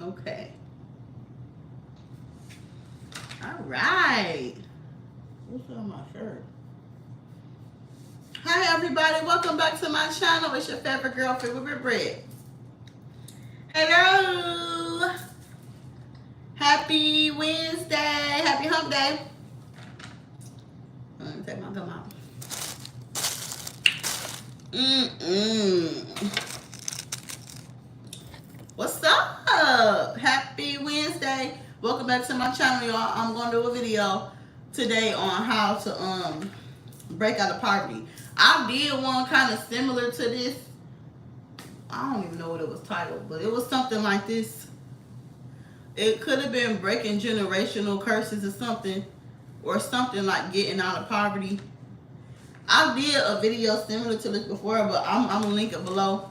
Okay. All right. What's on my shirt? Hi everybody, welcome back to my channel. It's your favorite girl, Favorite Bread. Hello. Happy Wednesday. Happy hump day. Let me take my gum out. What's up? Happy Wednesday. Welcome back to my channel, y'all. I'm going to do a video today on how to break out of poverty. I did one kind of similar to this. I don't even know what it was titled, but it was something like this. It could have been breaking generational curses or something like getting out of poverty. I did a video similar to this before, but I'm gonna link it below.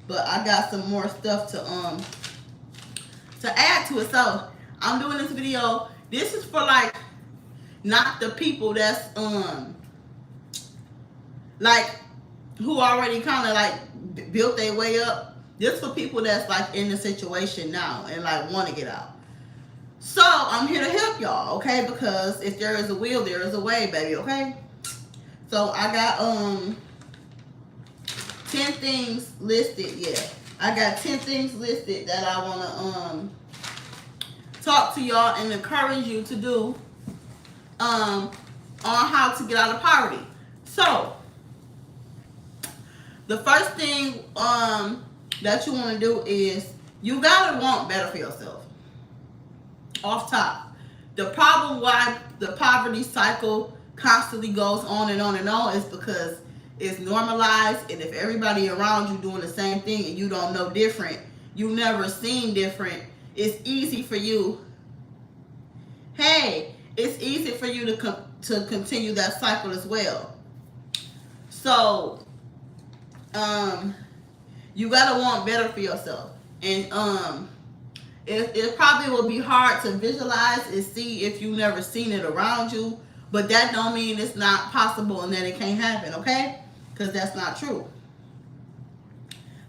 But I got some more stuff to add to it. So I'm doing this video. This is for like not the people that's like who already kind of like built their way up. This for people that's like in the situation now and like want to get out. So I'm here to help y'all, okay? Because if there is a will, there is a way, baby, okay? So I got 10 things listed. Yeah, I got 10 things listed that I want to talk to y'all and encourage you to do on how to get out of poverty. So the first thing that you want to do is you gotta want better for yourself. Off top, the problem why the poverty cycle constantly goes on and on and on is because it's normalized, and if everybody around you doing the same thing and you don't know different, you never seen different, it's easy for you. Hey, it's easy for you to continue that cycle as well. So, you gotta want better for yourself, and it probably will be hard to visualize and see if you never seen it around you, but that don't mean it's not possible and that it can't happen, okay? Because that's not true.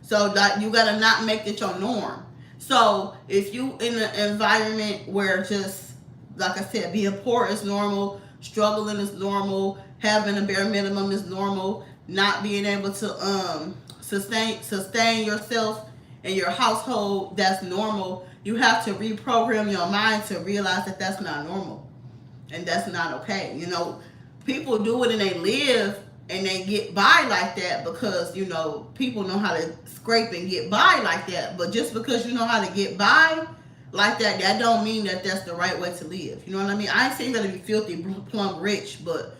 So that you gotta not make it your norm. So if you in an environment where just like I said, being poor is normal, struggling is normal, having a bare minimum is normal, not being able to sustain yourself and your household, that's normal. You have to reprogram your mind to realize that that's not normal and that's not okay. You know, people do it and they live and they get by like that because, you know, people know how to scrape and get by like that. But just because you know how to get by like that, that don't mean that that's the right way to live. You know what I mean? I ain't saying that to be filthy, plumb rich, but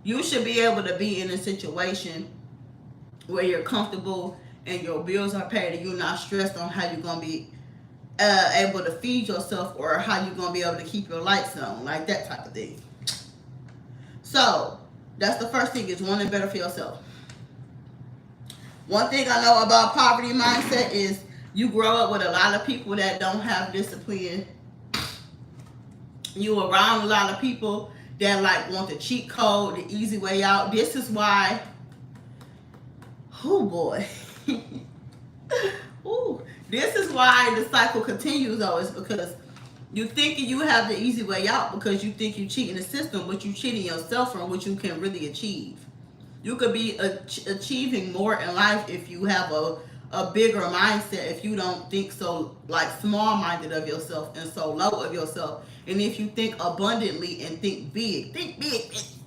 you should be able to be in a situation where you're comfortable and your bills are paid and you're not stressed on how you're going to be able to feed yourself or how you're going to be able to keep your lights on, like that type of thing. So that's the first thing, is wanting better for yourself. One thing I know about poverty mindset is you grow up with a lot of people that don't have discipline. You around a lot of people that like want the cheat code, the easy way out. This is why, oh boy. Ooh, this is why the cycle continues though, is because you thinking you have the easy way out because you think you cheating the system, but you cheating yourself from what you can really achieve. You could be achieving more in life if you have a bigger mindset, if you don't think so like small-minded of yourself and so low of yourself. And if you think abundantly and think big,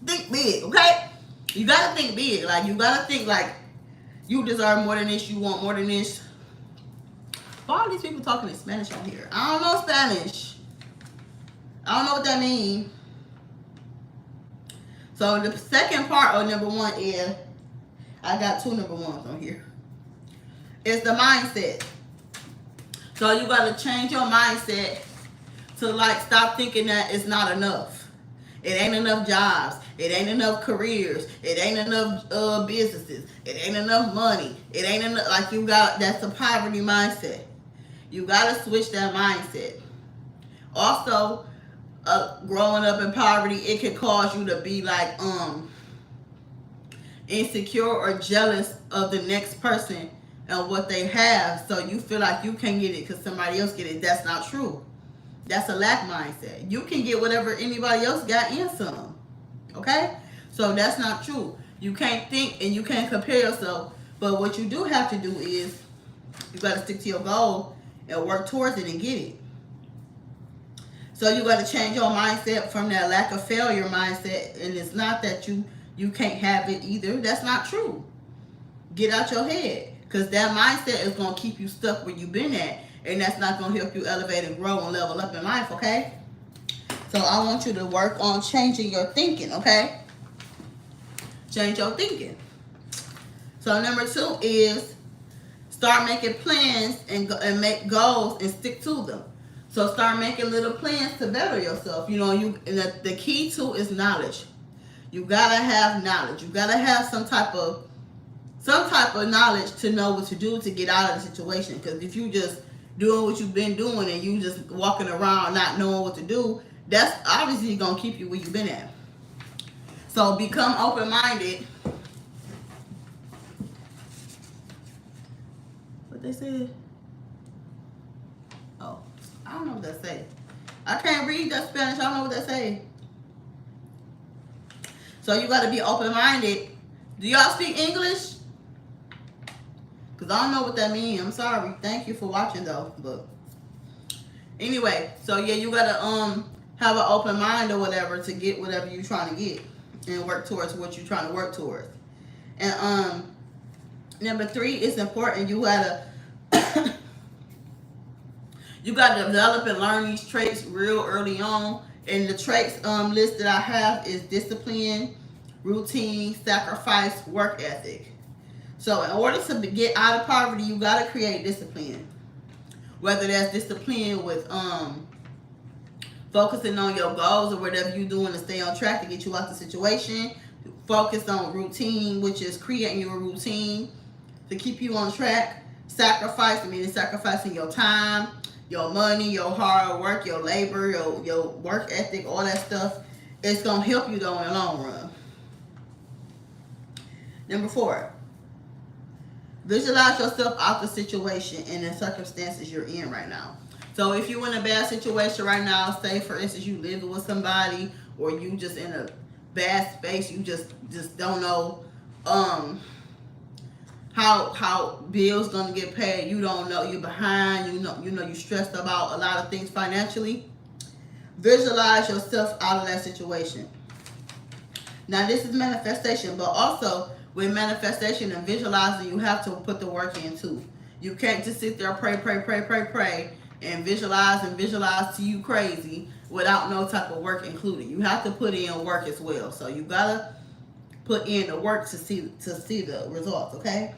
okay? You gotta think big. Like, you gotta think like you deserve more than this, you want more than this. Why are these people talking in Spanish on here? I don't know Spanish. I don't know what that means. So the second part of number one is, I got two number ones on here. It's the mindset. So you got to change your mindset to like stop thinking that it's not enough. It ain't enough jobs. It ain't enough careers. It ain't enough businesses. It ain't enough money. It ain't enough. Like, you got, that's a poverty mindset. You got to switch that mindset. Also, growing up in poverty, it can cause you to be like insecure or jealous of the next person and what they have, so you feel like you can't get it because somebody else get it. That's not true. That's a lack mindset. You can get whatever anybody else got and some. Okay? So that's not true. You can't think and you can't compare yourself. But what you do have to do is you got to stick to your goal and work towards it and get it. So you got to change your mindset from that lack of failure mindset. And it's not that you can't have it either. That's not true. Get out your head. Because that mindset is going to keep you stuck where you've been at. And that's not going to help you elevate and grow and level up in life, okay? So I want you to work on changing your thinking, okay? Change your thinking. So number 2 is start making plans and make goals and stick to them. So start making little plans to better yourself. You know, the key to is knowledge. You got to have knowledge. You got to have some type of knowledge to know what to do to get out of the situation. Because if you just doing what you've been doing and you just walking around not knowing what to do, that's obviously going to keep you where you've been at. So become open-minded. What they said? Oh, I don't know what that say. I can't read that Spanish. I don't know what that say. So you got to be open-minded. Do y'all speak English? Because I don't know what that means. I'm sorry. Thank you for watching, though. But anyway, so yeah, you got to have an open mind or whatever to get whatever you're trying to get and work towards what you're trying to work towards. And number 3 is important. You got to develop and learn these traits real early on. And the traits list that I have is discipline, routine, sacrifice, work ethic. So in order to get out of poverty, you got to create discipline. Whether that's discipline with focusing on your goals or whatever you're doing to stay on track to get you out the situation. Focus on routine, which is creating your routine to keep you on track. Sacrifice, meaning sacrificing your time, your money, your hard work, your labor, your work ethic, all that stuff. It's going to help you though in the long run. Number 4. Visualize yourself out the situation and the circumstances you're in right now. So if you're in a bad situation right now, say for instance you living with somebody or you just in a bad space, you just don't know how bills gonna get paid, you don't know, you're behind, you know you're stressed about a lot of things financially. Visualize yourself out of that situation. Now this is manifestation, but also with manifestation and visualizing, you have to put the work in too. You can't just sit there pray and visualize to you crazy without no type of work included. You have to put in work as well. So you gotta put in the work to see the results, okay?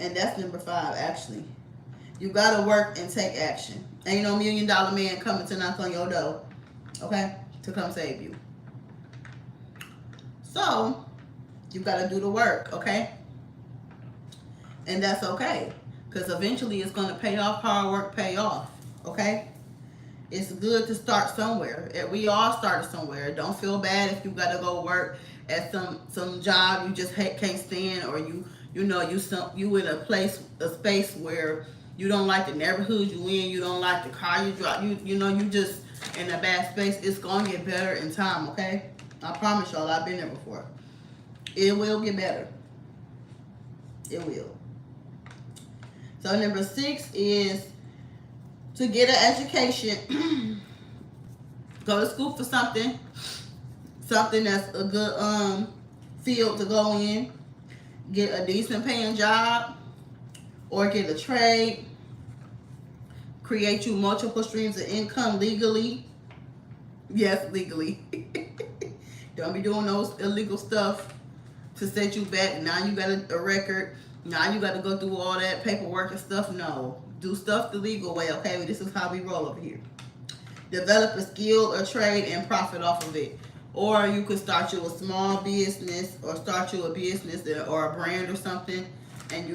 And that's number 5 actually. You gotta work and take action. Ain't no $1 million man coming to knock on your door, okay, to come save you. So, you got to do the work, okay? And that's okay. Because eventually it's going to pay off. Hard work pay off, okay? It's good to start somewhere. We all started somewhere. Don't feel bad if you got to go work at some job you just can't stand, or you in a space where you don't like the neighborhood you in, you don't like the car you drive, you just in a bad space. It's going to get better in time, okay? I promise y'all, I've been there before. It will get better. It will. So number 6 is to get an education. Go to school for something that's a good field to go in. Get a decent paying job or get a trade. Create you multiple streams of income legally. Yes, legally. Don't be doing those illegal stuff to set you back. Now you got a record. Now you got to go through all that paperwork and stuff. No. Do stuff the legal way, okay? This is how we roll over here. Develop a skill or trade and profit off of it. Or you could start you a small business or start you a business or a brand or something and,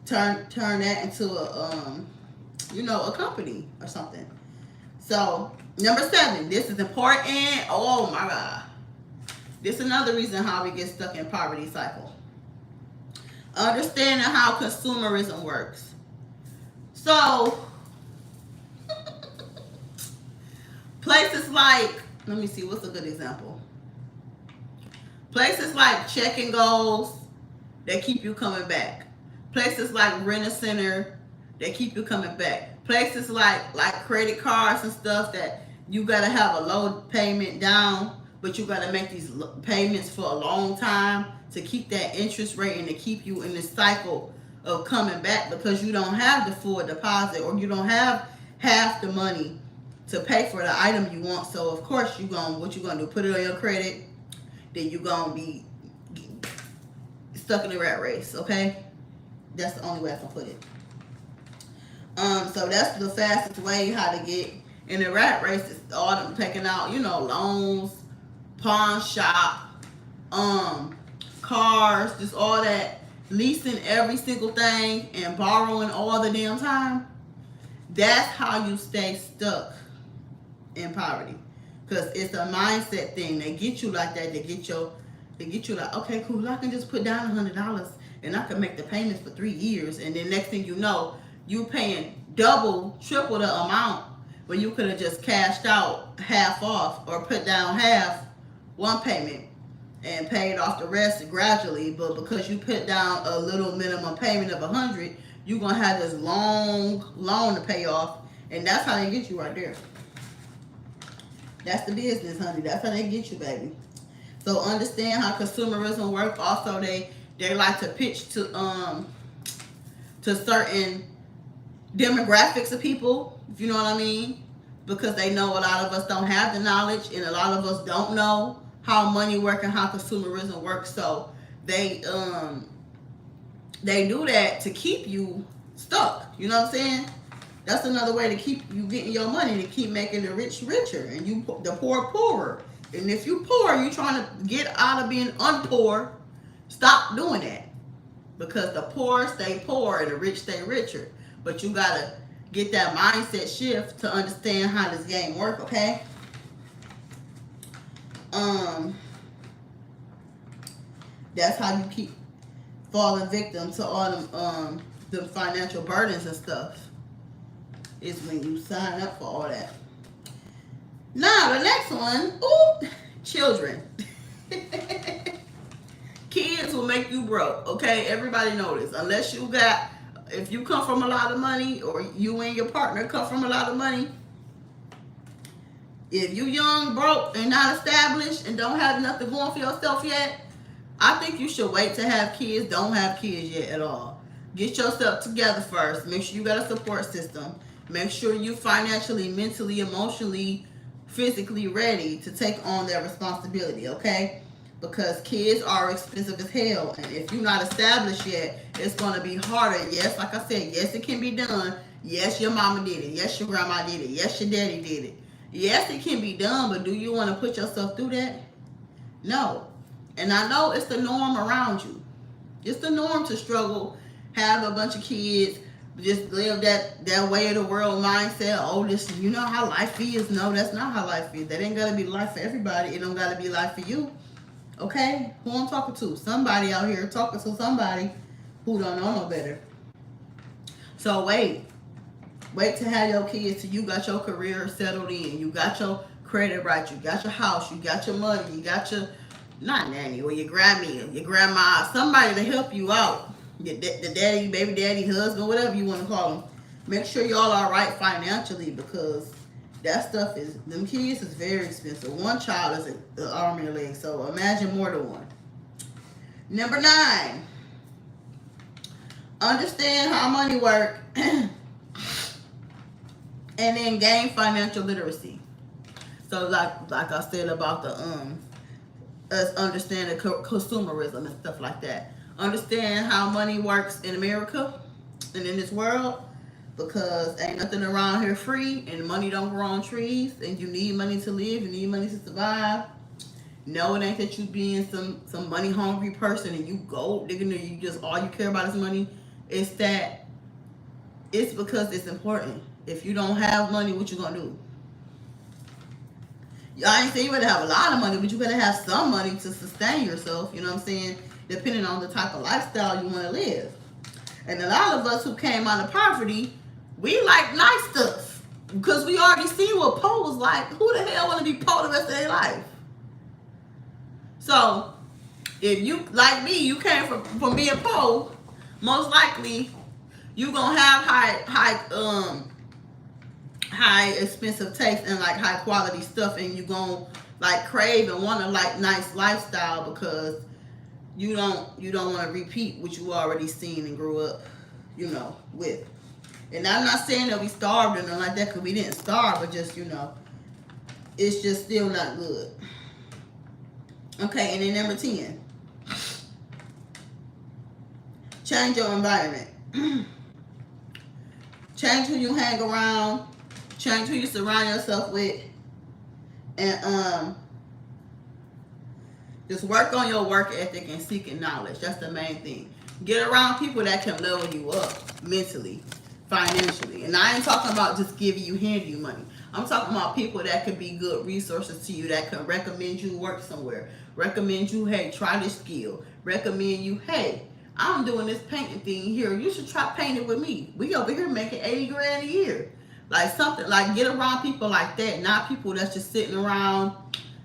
turn that into a company or something. So, number 7, this is important. Oh my God. This is another reason how we get stuck in poverty cycle. Understanding how consumerism works. So places like, let me see, what's a good example? Places like Check and Goes, they keep you coming back. Places like Rent a Center, they keep you coming back. Places like credit cards and stuff that you gotta have a low payment down, but you gotta make these payments for a long time to keep that interest rate and to keep you in this cycle of coming back because you don't have the full deposit or you don't have half the money to pay for the item you want. So of course what you gonna do? Put it on your credit, then you gonna be stuck in the rat race, okay? That's the only way I can put it. So that's the fastest way how to get in the rat race is all them taking out, loans, pawn shop, cars, just all that, leasing every single thing and borrowing all the damn time. That's how you stay stuck in poverty. Because it's a mindset thing. They get you like that. They get you like, okay, cool, I can just put down $100 and I can make the payments for 3 years. And then next thing you know, you paying double, triple the amount when you could have just cashed out half off or put down half one payment and paid off the rest gradually. But because you put down a little minimum payment of $100, you're gonna have this long loan to pay off, and that's how they get you right there. That's the business, honey. That's how they get you, baby. So understand how consumerism works. Also, they like to pitch to certain demographics of people, if you know what I mean, because they know a lot of us don't have the knowledge and a lot of us don't know how money works and how consumerism works. So they do that to keep you stuck. You know what I'm saying? That's another way to keep you getting your money, to keep making the rich richer and you the poor poorer. And if you poor, you trying to get out of being unpoor, stop doing that. Because the poor stay poor and the rich stay richer. But you gotta get that mindset shift to understand how this game works, okay? That's how you keep falling victim to all them the financial burdens and stuff. Is when you sign up for all that. Now the next one, children. Kids will make you broke, okay? Everybody know this. If you come from a lot of money or you and your partner come from a lot of money, if you young, broke, and not established and don't have nothing going for yourself yet, I think you should wait to have kids. Don't have kids yet at all. Get yourself together first. Make sure you got a support system. Make sure you financially, mentally, emotionally, physically ready to take on that responsibility, okay? Because kids are expensive as hell. And if you're not established yet, it's going to be harder. Yes, like I said, yes, it can be done. Yes, your mama did it. Yes, your grandma did it. Yes, your daddy did it. Yes, it can be done, but do you want to put yourself through that? No. And I know it's the norm around you. It's the norm to struggle, have a bunch of kids, just live that way of the world mindset. Oh, this, you know how life is. No, that's not how life is. That ain't got to be life for everybody. It don't got to be life for you. Okay? Who I'm talking to? Somebody out here talking to somebody who don't know no better. So wait to have your kids till you got your career settled in. You got your credit right. You got your house. You got your money. You got your, not nanny, or your Grammy, or your grandma, somebody to help you out. The daddy, baby daddy, husband, whatever you want to call them. Make sure y'all are right financially, because that stuff is, them kids is very expensive. One child is an arm and a leg, so imagine more than one. Number 9, understand how money works and then gain financial literacy. So like I said about the us understanding consumerism and stuff like that. Understand how money works in America and in this world, because ain't nothing around here free, and money don't grow on trees, and you need money to live, you need money to survive. No, it ain't that you being some money hungry person and you go digging, you just all you care about is money. It's that it's because it's important. If you don't have money, what you gonna do? I ain't saying you better have a lot of money, but you better have some money to sustain yourself. You know what I'm saying? depending on the type of lifestyle you want to live. And a lot of us who came out of poverty, we like nice stuff because we already seen what poor was like. Who the hell want to be poor the rest of their life? So if you, like me, you came from being poor, most likely you gonna have high expensive taste and like high quality stuff, and you gonna like crave and want to like nice lifestyle because you don't want to repeat what you already seen and grew up, with. And I'm not saying that we starved or nothing like that, because we didn't starve, but just, it's just still not good. Okay, and then number 10. Change your environment. Change who you hang around. Change who you surround yourself with. And just work on your work ethic and seeking knowledge. That's the main thing. Get around people that can level you up mentally, financially. And I ain't talking about just giving you, handing you money. I'm talking about people that could be good resources to you, that can recommend you work somewhere. Recommend you, hey, try this skill. Recommend you, hey, I'm doing this painting thing here. You should try painting with me. We over here making 80 grand a year. Like something, like get around people like that, not people that's just sitting around,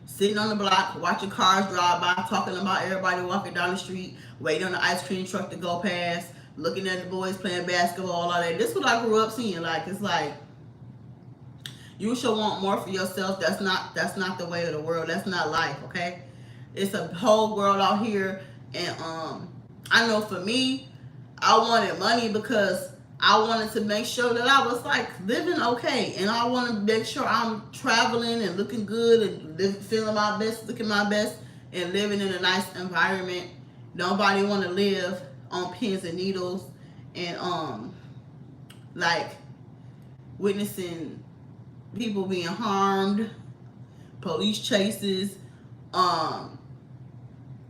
sitting on the block, watching cars drive by, talking about everybody walking down the street, waiting on the ice cream truck to go past, looking at the boys playing basketball, all that. This is what I grew up seeing. Like, it's like, you should want more for yourself. That's not the way of the world. That's not life, okay? It's a whole world out here. And I know for me, I wanted money because I wanted to make sure that I was like living okay. And I want to make sure I'm traveling and looking good and feeling my best, looking my best, and living in a nice environment. Nobody want to live on pins and needles and like witnessing people being harmed, police chases,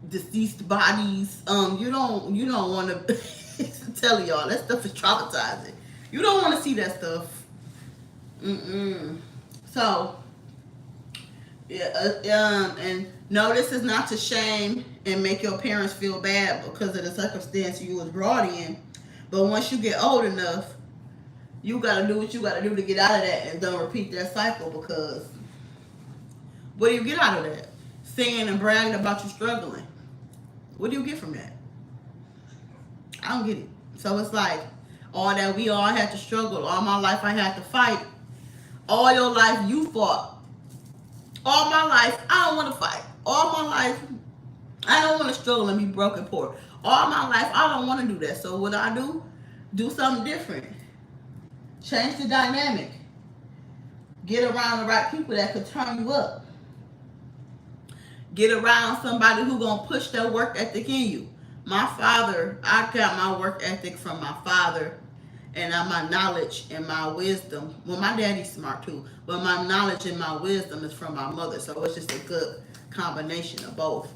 deceased bodies. You don't want to tell y'all that stuff is traumatizing. You don't want to see that stuff. So yeah, and no, this is not to shame and make your parents feel bad because of the circumstance you was brought in. But once you get old enough, you gotta do what you gotta do to get out of that and don't repeat that cycle, because what do you get out of that? Saying and bragging about you struggling. What do you get from that? I don't get it. So it's like, all that we all had to struggle. All my life I had to fight. All your life you fought. All my life I don't want to fight. All my life I don't want to struggle and be broke and poor. All my life I don't want to do that. So what I do? Do something different. Change the dynamic. Get around the right people that could turn you up. Get around somebody who gonna push their work ethic in you. My father, I got my work ethic from my father, and my knowledge and my wisdom. Well, my daddy's smart too, but my knowledge and my wisdom is from my mother. So it's just a good combination of both.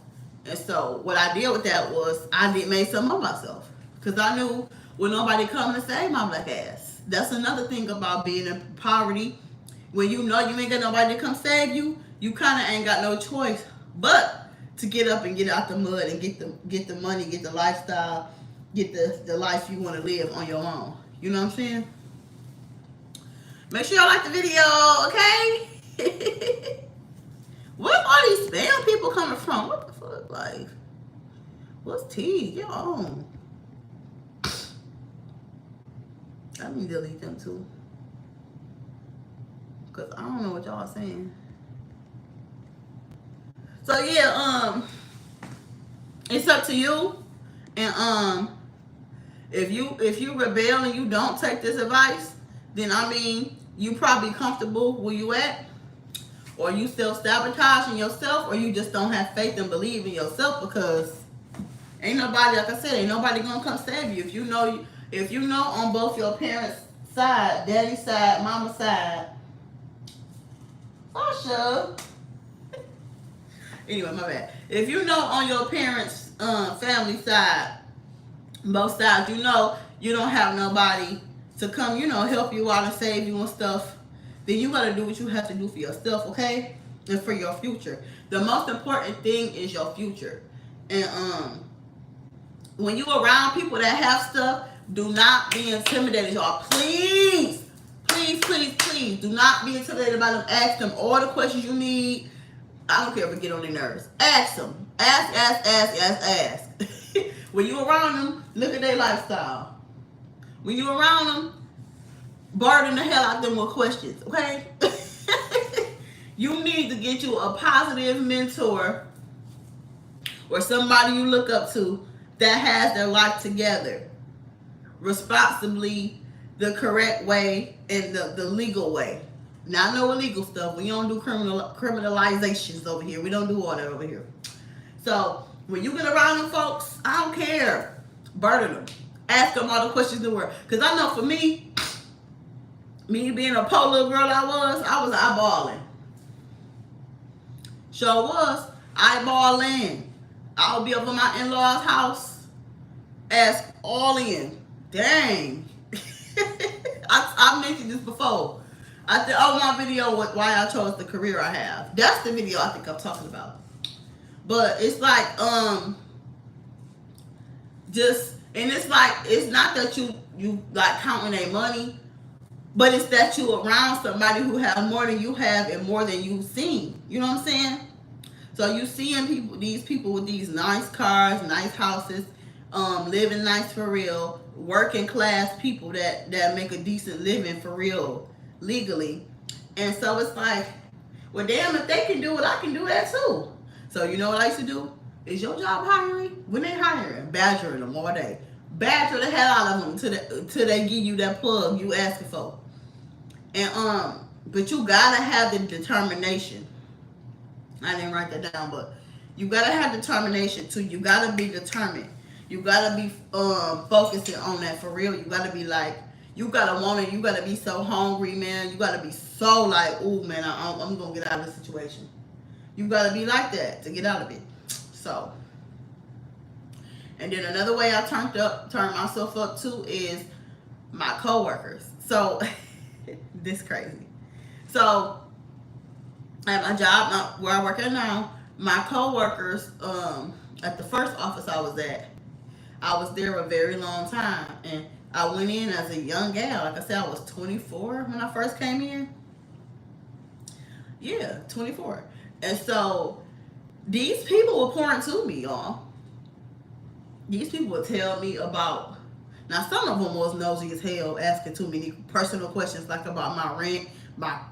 And so what I did with that was I made something of myself, because I knew when nobody coming to save my black ass. That's another thing about being in poverty. When you know you ain't got nobody to come save you, you kind of ain't got no choice but to get up and get out the mud and get the money, get the lifestyle, get the life you want to live on your own. You know what I'm saying? Make sure y'all like the video, okay? Where are these spam people coming from? What the fuck? Like, what's tea? Get on. Let me delete them too, because I don't know what y'all are saying. So yeah, it's up to you. And if you rebel and you don't take this advice, then I mean, you probably comfortable where you at, or you self-sabotaging yourself, or you just don't have faith and believe in yourself, because ain't nobody, like I said, ain't nobody gonna come save you. If you know on both your parents' side, daddy's side, mama's side, Sasha. Anyway, my bad. If you know on your parents' family side, both sides, you know you don't have nobody to come, help you out and save you and stuff, then you gotta do what you have to do for yourself, okay? And for your future. The most important thing is your future. And when you around people that have stuff, do not be intimidated, y'all. Please, please, please, please, do not be intimidated by them. Ask them all the questions you need. I don't care if it get on their nerves. Ask them. Ask. When you around them, look at their lifestyle. When you around them, burden the hell out them with questions, okay? You need to get you a positive mentor or somebody you look up to that has their life together responsibly, the correct way, and the legal way. Not no illegal stuff. We don't do criminalizations over here. We don't do all that over here. So when you get around them folks, I don't care. Burden them. Ask them all the questions in the world. Because I know for me being a poor little girl I was eyeballing. Sure was. Eyeballing. I would be up in my in-laws' house. Ask all in. Dang. I mentioned this before. I did my video with why I chose the career I have. That's the video I think I'm talking about. But it's like, it's not that you like counting their money, but it's that you around somebody who have more than you have and more than you've seen. You know what I'm saying? So you seeing these people with these nice cars, nice houses, living nice for real, working class people that make a decent living for real, legally. And so it's like, well, damn, if they can do it, I can do that too. So you know what I used to do? Is your job hiring? When they hiring, badgering them all day. Badger the hell out of them till they give you that plug you asking for. And but you gotta have the determination. I didn't write that down, but you gotta have determination too. You gotta be determined. You gotta be focusing on that for real. You gotta be like, you gotta want it. You gotta be so hungry, man. You gotta be so like, ooh, man, I'm gonna get out of this situation. You gotta be like that to get out of it. So, and then another way I turned myself up too is my coworkers. So, this crazy. So, at my job, where I work at now, my coworkers, at the first office I was at, I was there a very long time, and I went in as a young gal. Like I said, I was 24 when I first came in. Yeah, 24. And so these people were pouring to me, y'all. These people would tell me about, now some of them was nosy as hell, asking too many personal questions like about my rent,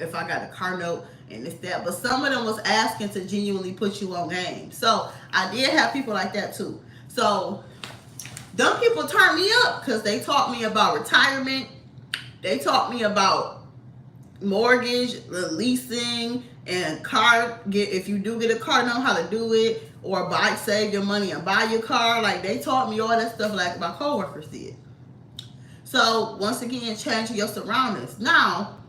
if I got a car note, and this, that. But some of them was asking to genuinely put you on game. So I did have people like that too. So them people turned me up because they taught me about retirement. They taught me about mortgage, leasing, and if you do get a car, know how to do it, or save your money and buy your car. Like, they taught me all that stuff like my coworkers did. So once again, change your surroundings. Now,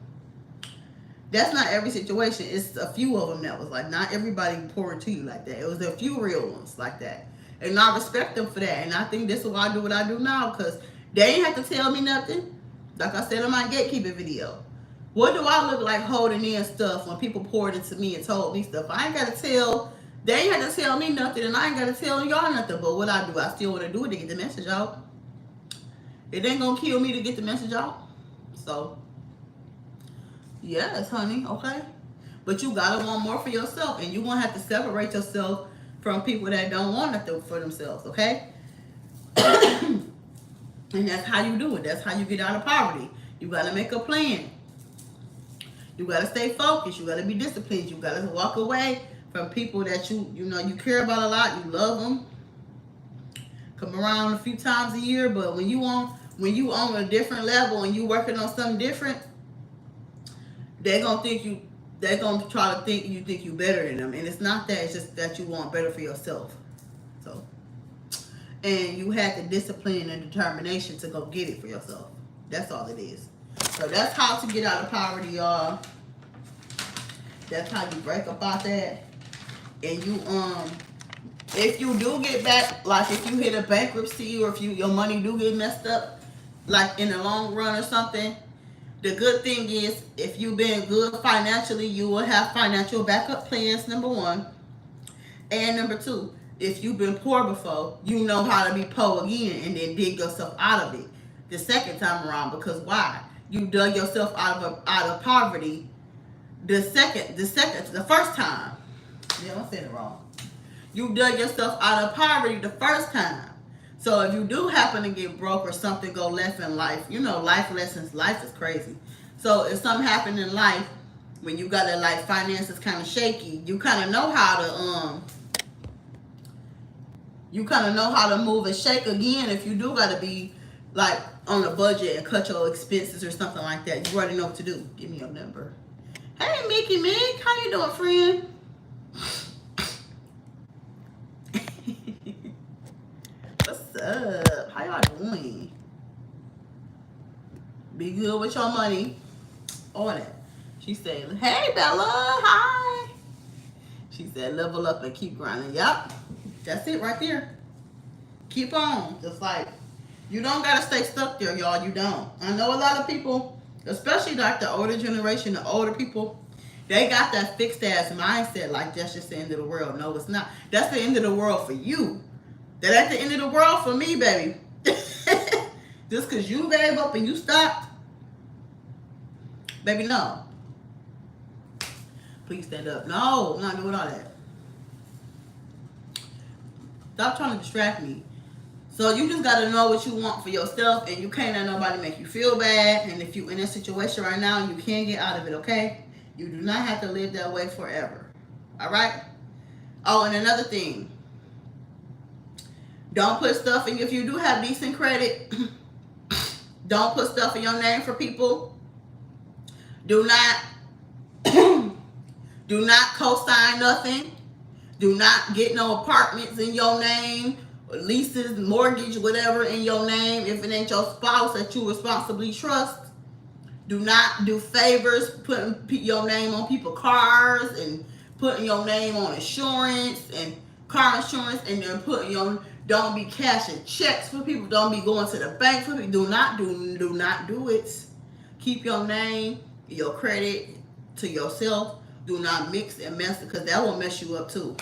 that's not every situation. It's a few of them that was like, not everybody pouring to you like that. It was a few real ones like that. And I respect them for that. And I think this is why I do what I do now, because they ain't have to tell me nothing. Like I said in my gatekeeping video. What do I look like holding in stuff when people poured into me and told me stuff? I ain't got to tell, they ain't got to tell me nothing, and I ain't got to tell y'all nothing. But what I do, I still want to do it to get the message out. It ain't going to kill me to get the message out. So, yes, honey, okay? But you got to want more for yourself, and you're going to have to separate yourself from people that don't want nothing for themselves, okay? And that's how you do it. That's how you get out of poverty. You got to make a plan. You got to stay focused. You got to be disciplined. You got to walk away from people that you care about a lot. You love them. Come around a few times a year, but when you on a different level and you working on something different, they're gonna try to think you think you better than them, and it's not that. It's just that you want better for yourself. So, and you had the discipline and determination to go get it for yourself. That's all it is. So that's how to get out of poverty, y'all. That's how you break up out that. And you if you do get back, like if you hit a bankruptcy or if your money do get messed up, like in the long run or something, the good thing is if you've been good financially, you will have financial backup plans, number one. And number two, if you've been poor before, you know how to be poor again and then dig yourself out of it the second time around. Because why? You dug yourself out of poverty the first time. Yeah, I said it wrong. You dug yourself out of poverty the first time. So if you do happen to get broke or something go left in life, you know, life lessons, life is crazy. So if something happened in life, when you got that like finances kind of shaky, you kind of know how to move and shake again. If you do got to be like on a budget and cut your expenses or something like that, you already know what to do. Give me your number. Hey, Mickey Mick, how you doing, friend? What's up? How y'all doing? Be good with your money. All that. She said, hey, Bella, hi. She said, level up and keep grinding. Yup. That's it right there. Keep on. Just like, you don't got to stay stuck there, y'all. You don't. I know a lot of people, especially like the older generation, the older people, they got that fixed ass mindset like that's just the end of the world. No, it's not. That's the end of the world for you. That ain't the end of the world for me, baby. Just because you gave up and you stopped, baby, no. Please stand up. No, I'm not doing all that. Stop trying to distract me. So you just got to know what you want for yourself, and you can't let nobody make you feel bad. And if you're in a situation right now, you can't get out of it, okay? You do not have to live that way forever. All right? Oh, and another thing. Don't put stuff in, if you do have decent credit, don't put stuff in your name for people. Do not co-sign nothing. Do not get no apartments in your name, leases, mortgage, whatever in your name if it ain't your spouse that you responsibly trust. Do not do favors, putting your name on people's cars and putting your name on insurance and car insurance, and then putting your, don't be cashing checks for people. Don't be going to the bank for people. Do not do it. Keep your name, your credit to yourself. Do not mix and mess, because that will mess you up too.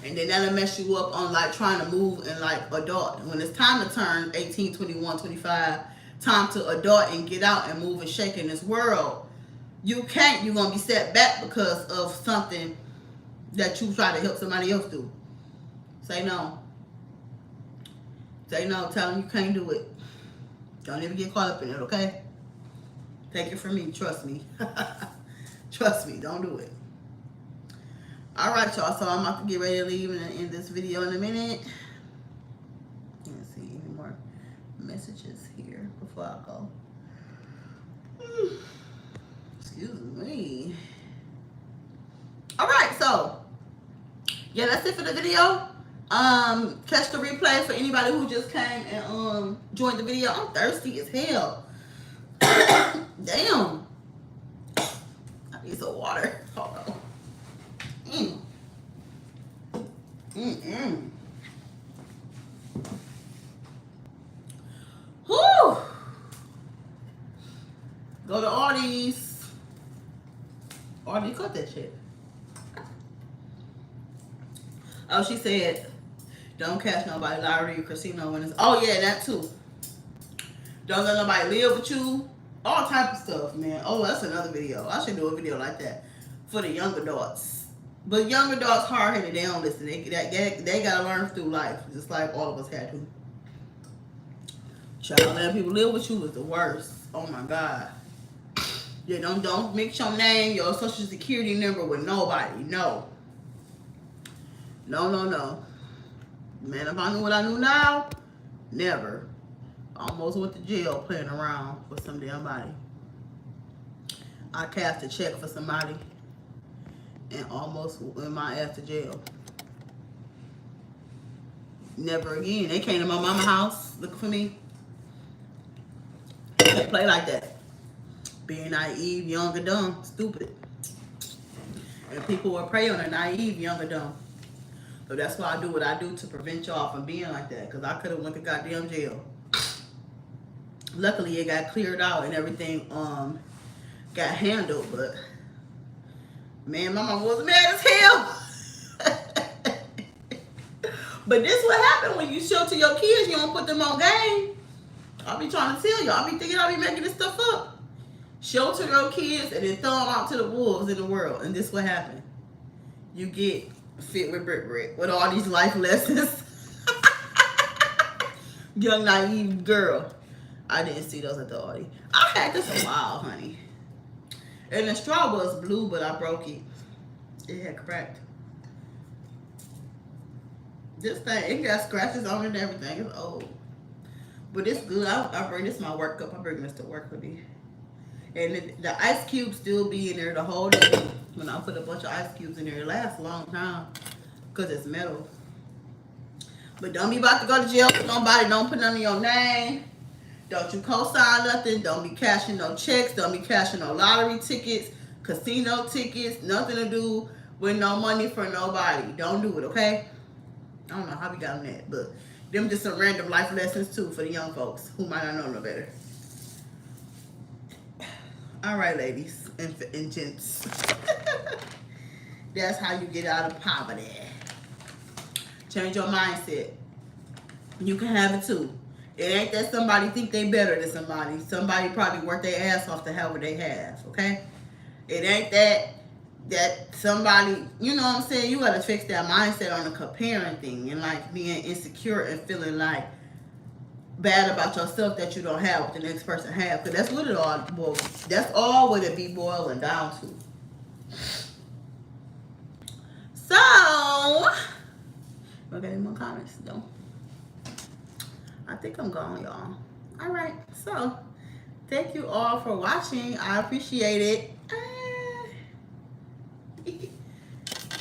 And then that'll mess you up on like trying to move and like adult. When it's time to turn 18, 21, 25, time to adult and get out and move and shake in this world, you can't. You're going to be set back because of something that you try to help somebody else do. Say no. Say no. Tell them you can't do it. Don't even get caught up in it, okay? Take it from me. Trust me. Trust me. Don't do it. All right, y'all. So I'm about to get ready to leave and end this video in a minute. Let's see any more messages here before I go. Excuse me. All right, so yeah, that's it for the video. Catch the replay for anybody who just came and joined the video. I'm thirsty as hell. Damn. I need some water. Hold on. Whew. Go to Artie's. Artie, cut that shit. Oh, she said, don't cash nobody lottery or casino winners. Oh yeah, that too. Don't let nobody live with you. All type of stuff, man. Oh, that's another video. I should do a video like that for the young adults. But young adults hard-headed, they don't listen. They gotta learn through life, just like all of us had to. Child, letting people live with you is the worst. Oh my God. Yeah, don't mix your name, your social security number with nobody. No. No. Man, if I knew what I knew now, never. Almost went to jail playing around with some damn body. I cashed a check for somebody and almost went my ass to jail. Never again. They came to my mama's house looking for me. They play like that. Being naive, young and dumb, stupid. And people will prey on the naive, young and dumb. So that's why I do what I do to prevent y'all from being like that. Because I could have went to goddamn jail. Luckily, it got cleared out and everything got handled. But, man, my mama was mad as hell. But this what happen when you show to your kids, you don't put them on game. I'll be trying to tell you. I'll be thinking I'll be making this stuff up. Show to your kids and then throw them out to the wolves in the world. And this what happened. You get fit with brick with all these life lessons. Young naive girl. I didn't see those at the Audi. I had this a while, honey. And the straw was blue, but I broke it. It had cracked. This thing, it got scratches on it and everything. It's old. But it's good. I bring this my work cup. I bring this to work with me. And the ice cubes still be in there the whole day. When I put a bunch of ice cubes in there, it lasts a long time. Because it's metal. But don't be about to go to jail for nobody. Don't put none of your name. Don't you co-sign nothing. Don't be cashing no checks. Don't be cashing no lottery tickets, casino tickets. Nothing to do with no money for nobody. Don't do it, okay? I don't know how we got on that, but them just some random life lessons too for the young folks who might not know no better. All right, ladies and gents. That's how you get out of poverty. Change your mindset. You can have it too. It ain't that somebody think they better than somebody. Somebody probably worked their ass off to have what they have, okay? It ain't that somebody, you know what I'm saying? You gotta fix that mindset on the comparing thing and like being insecure and feeling like bad about yourself that you don't have what the next person have. Because that's what it all boils. That's all what it be boiling down to. So, okay, any more comments? No. I think I'm gone, y'all. All right. So, thank you all for watching. I appreciate it.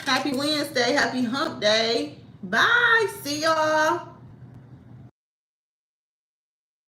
Happy Wednesday. Happy hump day. Bye. See y'all.